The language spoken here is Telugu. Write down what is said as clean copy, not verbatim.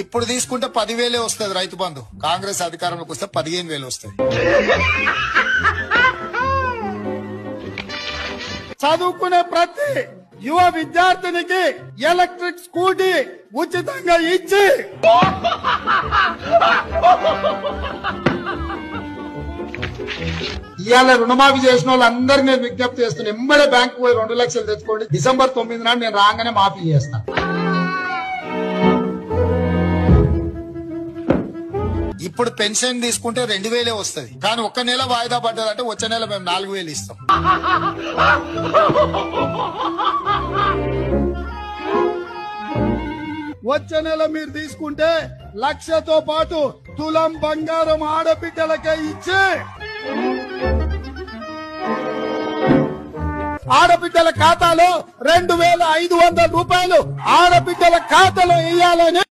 ఇప్పుడు తీసుకుంటే 10,000 వస్తుంది రైతు బంధు. కాంగ్రెస్ అధికారంలోకి వస్తే 15,000 వస్తాయి. చదువుకునే ప్రతి యువ విద్యార్థినికి ఎలక్ట్రిక్ స్కూటీ ఉచితంగా ఇచ్చి ఇవాళ రుణమాఫీ చేసిన వాళ్ళందరినీ నేను విజ్ఞప్తి చేస్తున్నా. ఎంబడే బ్యాంకు పోయి 2 లక్షలు తెచ్చుకోండి. డిసెంబర్ 9 నాడు నేను రాగానే మాఫీ చేస్తాను. ఇప్పుడు పెన్షన్ తీసుకుంటే 2,000 వస్తుంది. కానీ ఒక్క నెల వాయిదా పడ్డదంటే వచ్చే నెల మేము 4,000 ఇస్తాం. వచ్చే నెల మీరు తీసుకుంటే 1,00,000తో పాటు తులం బంగారం ఆడబిడ్డలకే ఇచ్చి ఆడబిడ్డల ఖాతాలో 2,500 రూపాయలు ఆడబిడ్డల ఖాతాలో వేయాలని